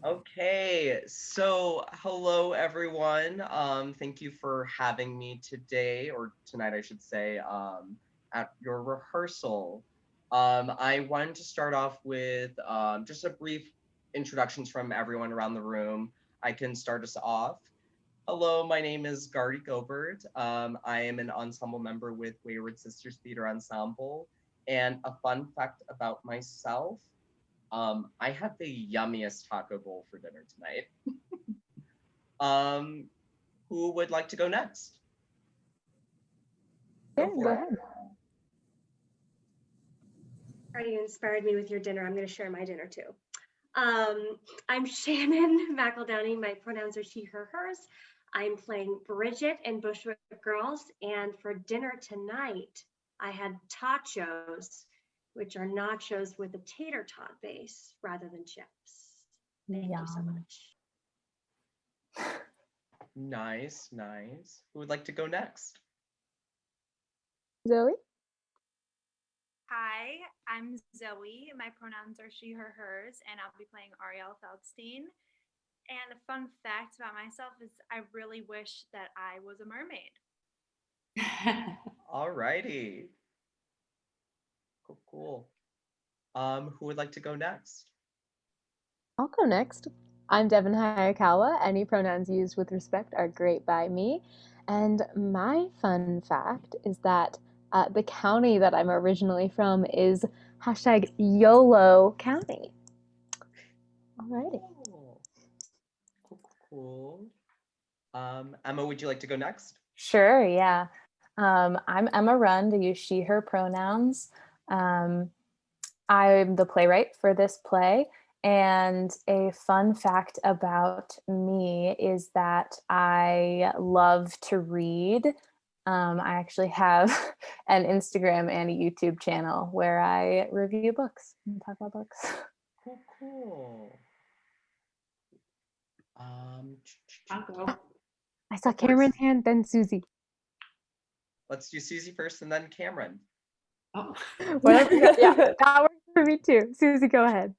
Okay, so hello everyone. Thank you for having me today, or tonight I should say, at your rehearsal. I wanted to start off with just a brief introductions from everyone around the room. I can start us off. Hello, my name is Gardy Gobert. I am an ensemble member with Wayward Sisters Theater Ensemble. And a fun fact about myself, I had the yummiest taco bowl for dinner tonight. um, who would like to go next? Go ahead. You inspired me with your dinner. I'm going to share my dinner too. I'm Shannon Mceldowney. My pronouns are she, her, hers. I'm playing Bridgette in Bushwick Girls. And for dinner tonight, I had tachos, which are nachos with a tater tot base rather than chips. Thank you so much. Nice, nice. Who would like to go next? Zoe? Hi, I'm Zoe. My pronouns are she, her, hers, and I'll be playing Arielle Feldstein. And a fun fact about myself is I really wish that I was a mermaid. Alrighty. Cool. Who would like to go next? I'll go next. I'm Devon Hayakawa. Any pronouns used with respect are great by me. And my fun fact is that the county that I'm originally from is #YOLO County. Alrighty. Cool. Emma, would you like to go next? Sure, yeah. I'm Emma Rund. I use she, her pronouns. I'm the playwright for this play. And a fun fact about me is that I love to read. I actually have an Instagram and a YouTube channel where I review books and talk about books. Cool. I'll go. I saw Cameron's hand, then Susie. Let's do Susie first and then Cameron. Oh. Whatever. Yeah, that works for me too. Susie, go ahead.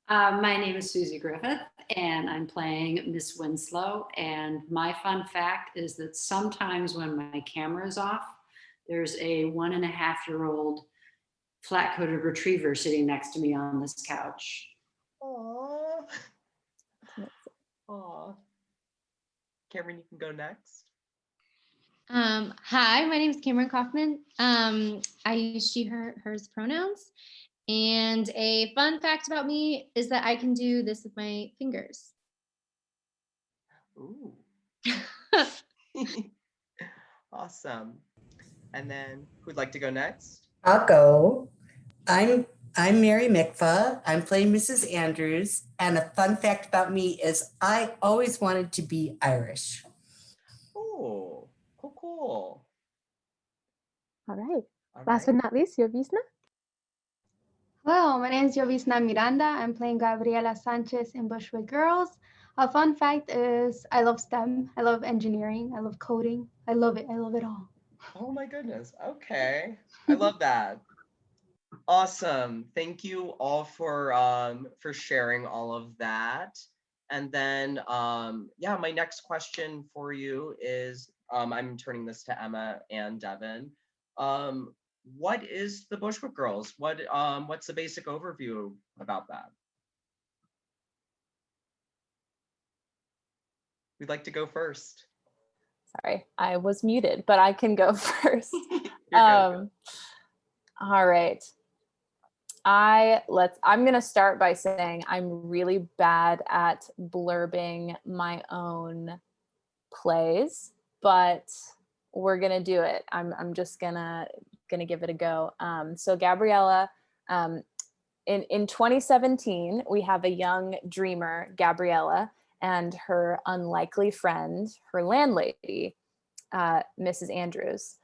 My name is Susie Griffith, and I'm playing Miss Winslow. And my fun fact is that sometimes when my camera is off, there's a 1.5-year-old flat-coated retriever sitting next to me on this couch. Aww. Cameron, you can go next. Hi, my name is Cameron Kaufman. I use she, her, hers pronouns. And a fun fact about me is that I can do this with my fingers. Ooh. Awesome. And then who'd like to go next? I'll go. I'm Mary Mikva. I'm playing Mrs. Andrews. And a fun fact about me is I always wanted to be Irish. Oh, cool. All right. Last but not least, Llovizna. Hello, my name is Llovizna Miranda. I'm playing Gabriella Sanchez in Bushwick Girls. A fun fact is I love STEM. I love engineering. I love coding. I love it. I love it all. Oh my goodness. Okay. I love that. Awesome. Thank you all for sharing all of that. And then my next question for you is I'm turning this to Emma and Devon. What is the Bushwick Girls? What's the basic overview about that? Who'd like to go first? Sorry, I was muted, but I can go first. All right. I'm gonna start by saying I'm really bad at blurbing my own plays, but we're gonna do it. I'm just gonna give it a go. So Gabriella, in 2017, we have a young dreamer, Gabriella, and her unlikely friend, her landlady, Mrs. Andrews.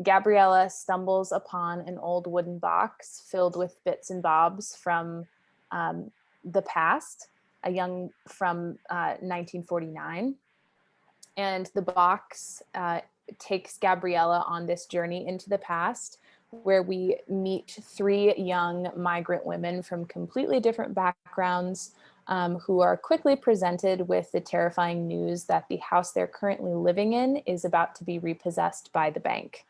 Gabriella stumbles upon an old wooden box filled with bits and bobs from the past, from 1949. And the box takes Gabriella on this journey into the past where we meet 3 young migrant women from completely different backgrounds who are quickly presented with the terrifying news that the house they're currently living in is about to be repossessed by the bank.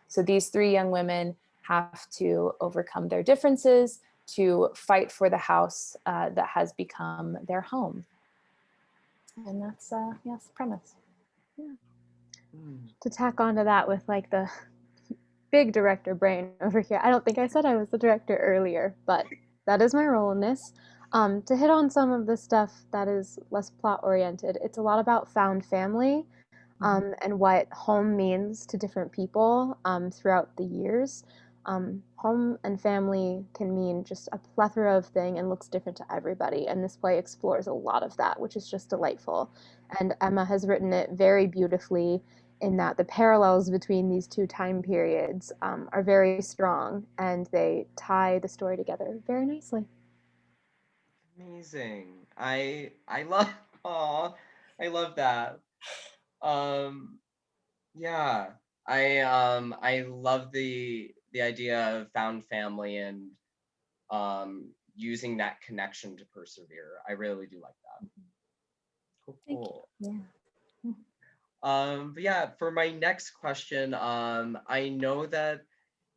So these 3 young women have to overcome their differences to fight for the house that has become their home. And that's the premise. Yeah. To tack onto that with like the big director brain over here. I don't think I said I was the director earlier, but that is my role in this. To hit on some of the stuff that is less plot oriented, it's a lot about found family and what home means to different people throughout the years. Home and family can mean just a plethora of things and looks different to everybody. And this play explores a lot of that, which is just delightful. And Emma has written it very beautifully in that the parallels between these 2 time periods are very strong and they tie the story together very nicely. Amazing. I love I love that. Yeah. I love the idea of found family and using that connection to persevere. I really do like that. Cool. Yeah. But yeah, for my next question, I know that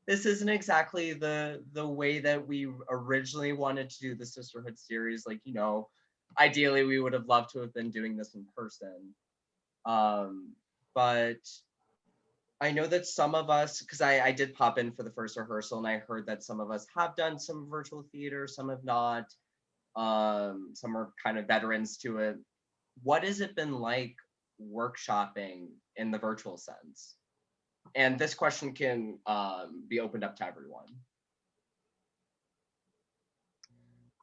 this isn't exactly the way that we originally wanted to do the Sisterhood series. Like, ideally we would have loved to have been doing this in person. But I know that some of us, because I did pop in for the first rehearsal and I heard that some of us have done some virtual theater, some have not. Some are kind of veterans to it. What has it been like workshopping in the virtual sense? And this question can be opened up to everyone.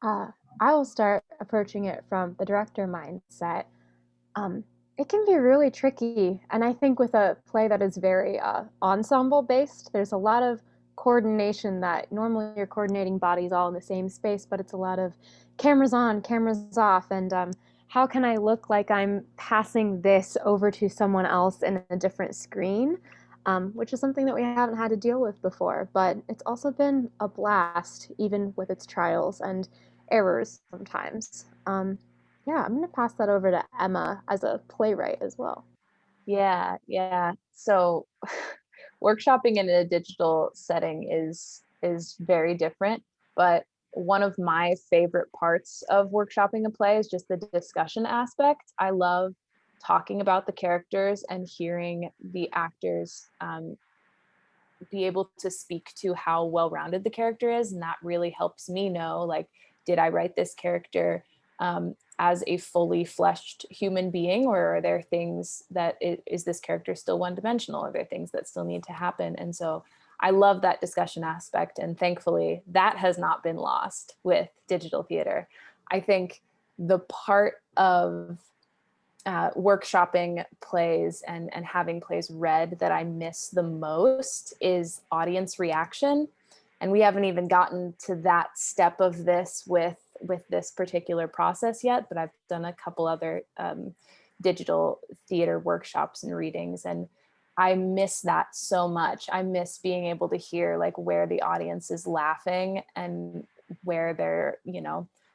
I will start approaching it from the director mindset. It can be really tricky, and I think with a play that is very ensemble based, there's a lot of coordination that normally you're coordinating bodies all in the same space, but it's a lot of cameras on, cameras off, and how can I look like I'm passing this over to someone else in a different screen, which is something that we haven't had to deal with before, but it's also been a blast, even with its trials and errors sometimes. Yeah, I'm going to pass that over to Emma as a playwright as well. Yeah. So workshopping in a digital setting is very different, but one of my favorite parts of workshopping a play is just the discussion aspect. I love talking about the characters and hearing the actors be able to speak to how well-rounded the character is, and that really helps me know, like, did I write this character as a fully fleshed human being, or are there things that is this character still one-dimensional? Are there things that still need to happen? And so I love that discussion aspect, and thankfully that has not been lost with digital theater. I think the part of workshopping plays and having plays read that I miss the most is audience reaction. And we haven't even gotten to that step of this with this particular process yet, but I've done a couple other digital theater workshops and readings, and I miss that so much. I miss being able to hear like where the audience is laughing and where they're,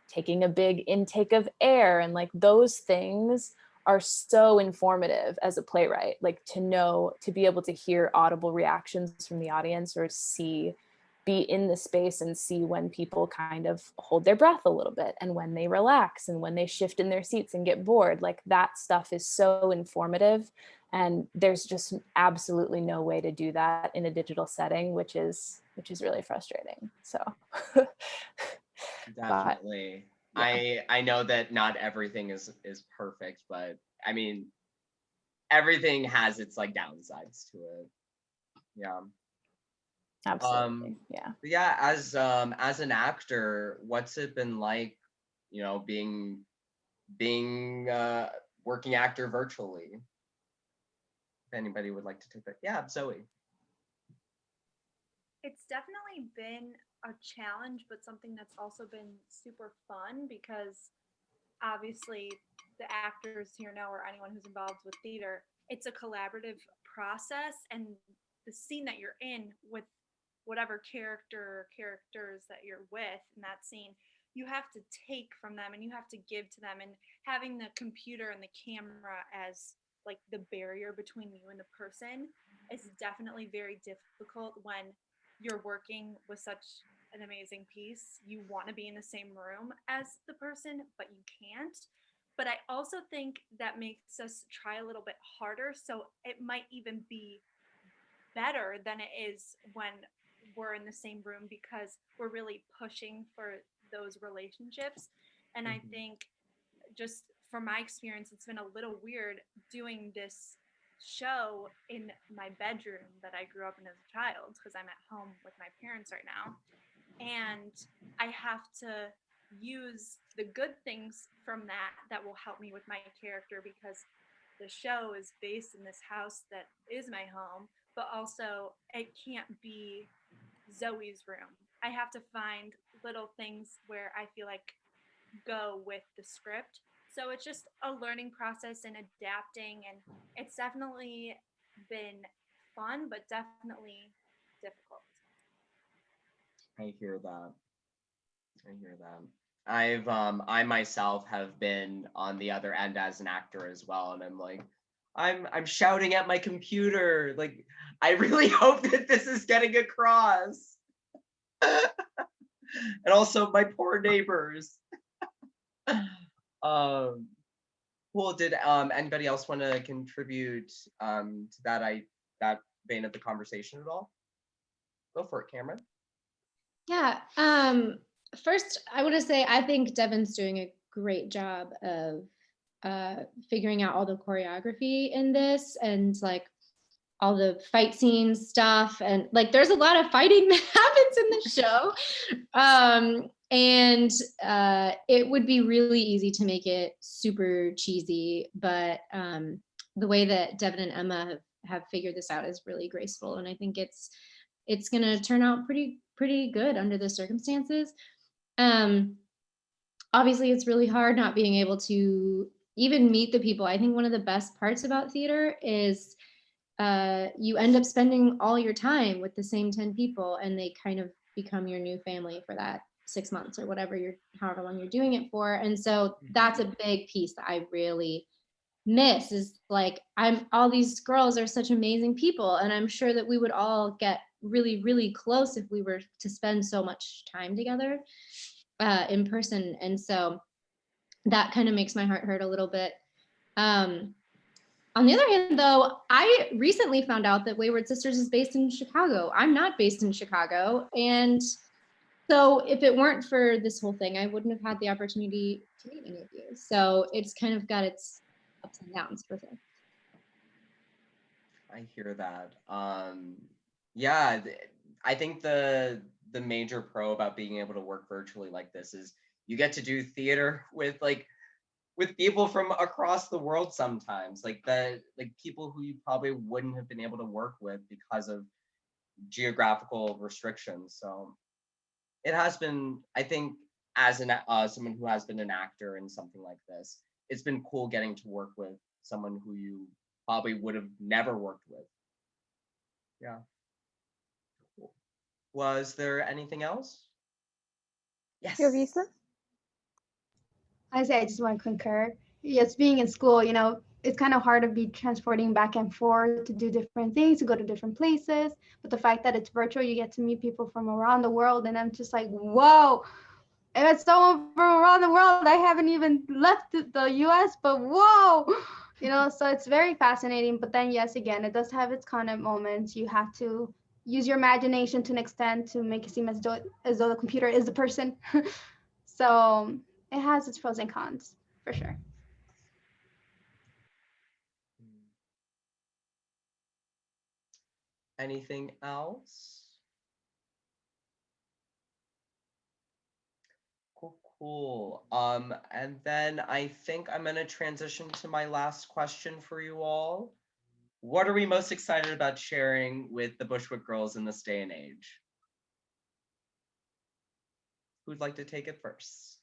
taking a big intake of air, and like those things are so informative as a playwright, like to be able to hear audible reactions from the audience, or be in the space and see when people kind of hold their breath a little bit, and when they relax, and when they shift in their seats and get bored. Like that stuff is so informative, and there's just absolutely no way to do that in a digital setting, which is really frustrating. So Definitely. Yeah. I know that not everything is perfect, but I mean, everything has its like downsides to it. Yeah. Absolutely. Yeah. Yeah, as an actor, what's it been like, being working actor virtually? If anybody would like to take that. Yeah, Zoe. It's definitely been a challenge, but something that's also been super fun, because obviously the actors here know, or anyone who's involved with theater, it's a collaborative process, and the scene that you're in with whatever characters that you're with in that scene, you have to take from them and you have to give to them. And having the computer and the camera as like the barrier between you and the person is definitely very difficult when you're working with such an amazing piece. You want to be in the same room as the person, but you can't. But I also think that makes us try a little bit harder. So it might even be better than it is when we're in the same room because we're really pushing for those relationships. And I think just from my experience, it's been a little weird doing this show in my bedroom that I grew up in as a child because I'm at home with my parents right now. And I have to use the good things from that will help me with my character because the show is based in this house that is my home, but also it can't be Zoe's room. I have to find little things where I feel like go with the script. So it's just a learning process and adapting, and it's definitely been fun, but definitely difficult. I hear that. I hear that. I myself have been on the other end as an actor as well, and I'm like, I'm shouting at my computer. Like, I really hope that this is getting across. And also my poor neighbors. Cool. Did anybody else want to contribute to that vein of the conversation at all? Go for it, Cameron. Yeah. First, I want to say I think Devon's doing a great job of figuring out all the choreography in this and like all the fight scenes stuff. And like there's a lot of fighting that happens in the show. And it would be really easy to make it super cheesy, but the way that Devon and Emma have figured this out is really graceful. And I think it's going to turn out pretty good under the circumstances. Obviously it's really hard not being able to even meet the people. I think one of the best parts about theater is you end up spending all your time with the same 10 people and they kind of become your new family for that 6 months or however long you're doing it for. And so that's a big piece that I really miss is like, all these girls are such amazing people. And I'm sure that we would all get really, really close if we were to spend so much time together in person. And so that kind of makes my heart hurt a little bit. On the other hand, though, I recently found out that Wayward Sisters is based in Chicago. I'm not based in Chicago. And so if it weren't for this whole thing, I wouldn't have had the opportunity to meet any of you. So it's kind of got its ups and downs with it. I hear that. Yeah, I think the major pro about being able to work virtually like this is you get to do theater with people from across the world sometimes, like people who you probably wouldn't have been able to work with because of geographical restrictions. So it has been, I think, as someone who has been an actor in something like this, it's been cool getting to work with someone who you probably would have never worked with. Yeah. Cool. Was there anything else? Yes. Llovizna? I say I just want to concur. Yes, being in school, it's kind of hard to be transporting back and forth to do different things, to go to different places. But the fact that it's virtual, you get to meet people from around the world. And I'm just like, whoa, if it's someone from around the world, I haven't even left the US, but whoa, so it's very fascinating. But then, yes, again, it does have its kind of moments. You have to use your imagination to an extent to make it seem as though the computer is the person. So it has its pros and cons, for sure. Anything else? Cool. And then I think I'm gonna transition to my last question for you all. What are we most excited about sharing with the Bushwick Girls in this day and age? Who'd like to take it first?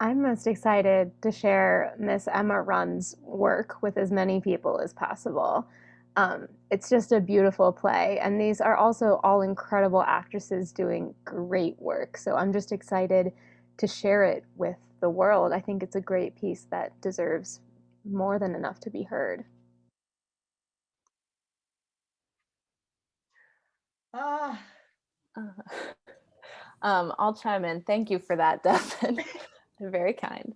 I'm most excited to share Miss Emma Run's work with as many people as possible. It's just a beautiful play, and these are also all incredible actresses doing great work. So I'm just excited to share it with the world. I think it's a great piece that deserves more than enough to be heard. Ah, I'll chime in. Thank you for that, Devon. Very kind.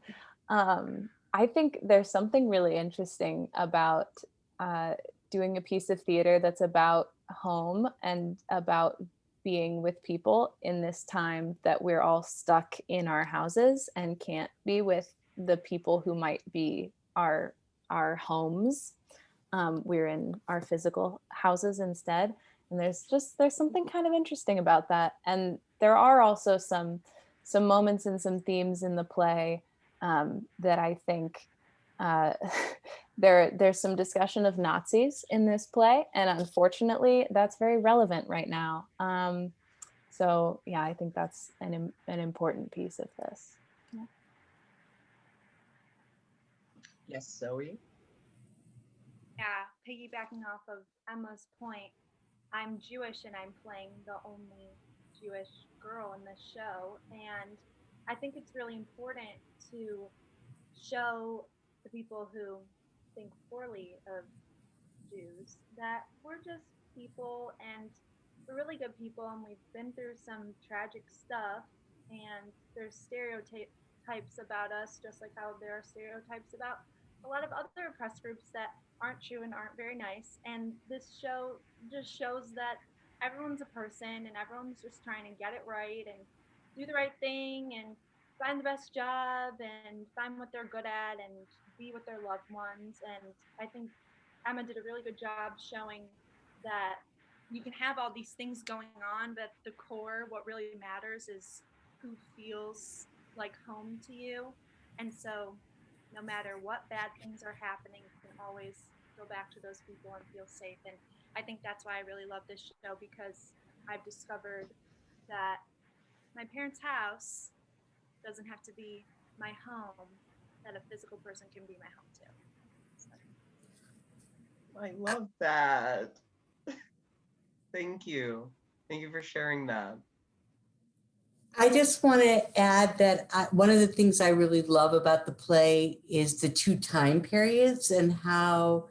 I think there's something really interesting about doing a piece of theater that's about home and about being with people in this time that we're all stuck in our houses and can't be with the people who might be our homes. We're in our physical houses instead, and there's something kind of interesting about that. And there are also some moments and some themes in the play that I think there's some discussion of Nazis in this play, and unfortunately that's very relevant right now. So yeah, I think that's an important piece of this. Yeah. yes, Zoe. Yeah, piggybacking off of Emma's point, I'm Jewish and I'm playing the only Jewish girl in this show. And I think it's really important to show the people who think poorly of Jews that we're just people and we're really good people and we've been through some tragic stuff and there's stereotypes about us just like how there are stereotypes about a lot of other oppressed groups that aren't true and aren't very nice. And this show just shows that everyone's a person and everyone's just trying to get it right and do the right thing and find the best job and find what they're good at and be with their loved ones. And I think Emma did a really good job showing that you can have all these things going on, but the core, what really matters is who feels like home to you. And so no matter what bad things are happening, you can always go back to those people and feel safe. And I think that's why I really love this show, because I've discovered that my parents' house doesn't have to be my home, that a physical person can be my home too. So. I love that. Thank you. Thank you for sharing that. I just want to add that one of the things I really love about the play is the two time periods and how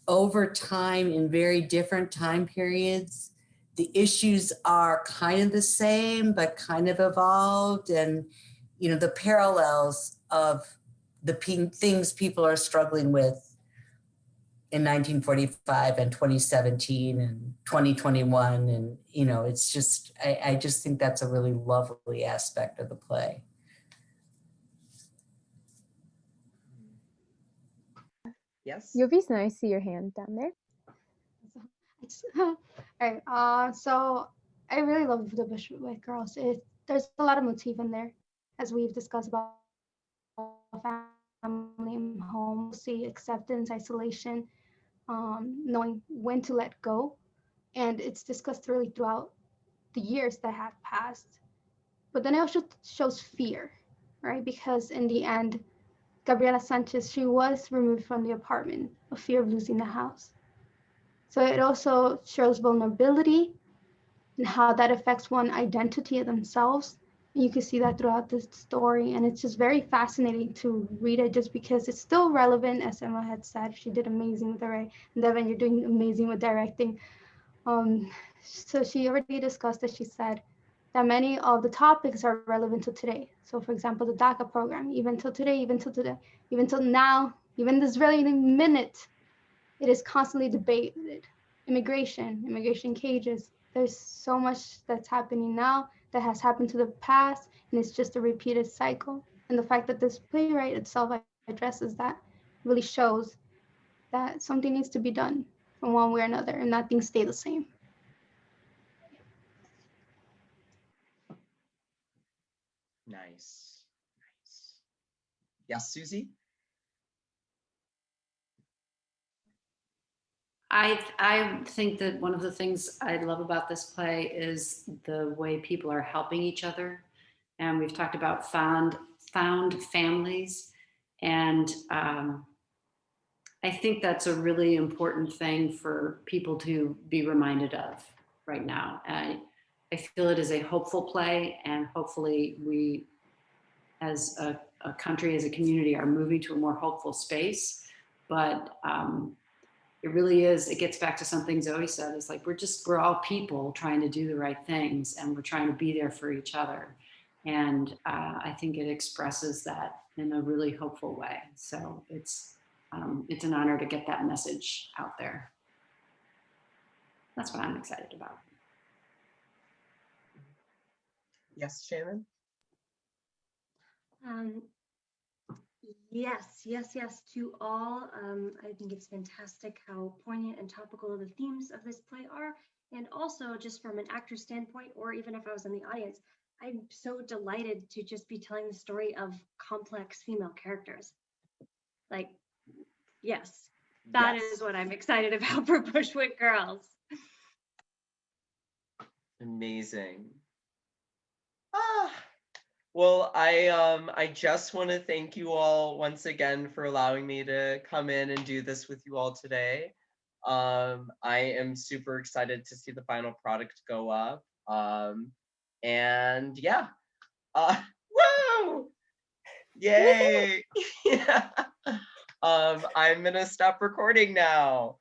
over time in very different time periods, the issues are kind of the same, but kind of evolved. And, you know, the parallels of the things people are struggling with in 1945 and 2017 and 2021. And, you know, it's just, I just think that's a really lovely aspect of the play. Yes. Llovizna, I see your hand down there. All right. So I really love the Bushwick Girls. There's a lot of motif in there, as we've discussed about family and home, see acceptance, isolation, knowing when to let go, and it's discussed really throughout the years that have passed. But then it also shows fear, right? Because in the end, Gabriella Sanchez, she was removed from the apartment of fear of losing the house. So it also shows vulnerability and how that affects one identity of themselves. And you can see that throughout this story. And it's just very fascinating to read it just because it's still relevant, as Emma had said. She did amazing with the right. And Devon, you're doing amazing with directing. So she already discussed that she said that many of the topics are relevant to today. So for example, the DACA program, even till today, even till now, even this very minute, it is constantly debated. Immigration cages. There's so much that's happening now that has happened to the past, and it's just a repeated cycle. And the fact that this playwright itself addresses that really shows that something needs to be done from one way or another, and not things stay the same. Nice. Yes, Susie? I think that one of the things I love about this play is the way people are helping each other. And we've talked about found families. And I I think that's a really important thing for people to be reminded of right now. I feel it is a hopeful play, and hopefully we, as a country, as a community, are moving to a more hopeful space. But it really is, it gets back to something Zoe said, it's like we're all people trying to do the right things, and we're trying to be there for each other. And I think it expresses that in a really hopeful way. So it's an honor to get that message out there. That's what I'm excited about. Yes, Shannon? Yes to all. I think it's fantastic how poignant and topical the themes of this play are. And also just from an actor's standpoint, or even if I was in the audience, I'm so delighted to just be telling the story of complex female characters. Like, yes, that is what I'm excited about for Bushwick Girls. Amazing. Well, I just want to thank you all once again for allowing me to come in and do this with you all today. I am super excited to see the final product go up. And yeah. Woo! Yay! Yeah. I'm gonna stop recording now.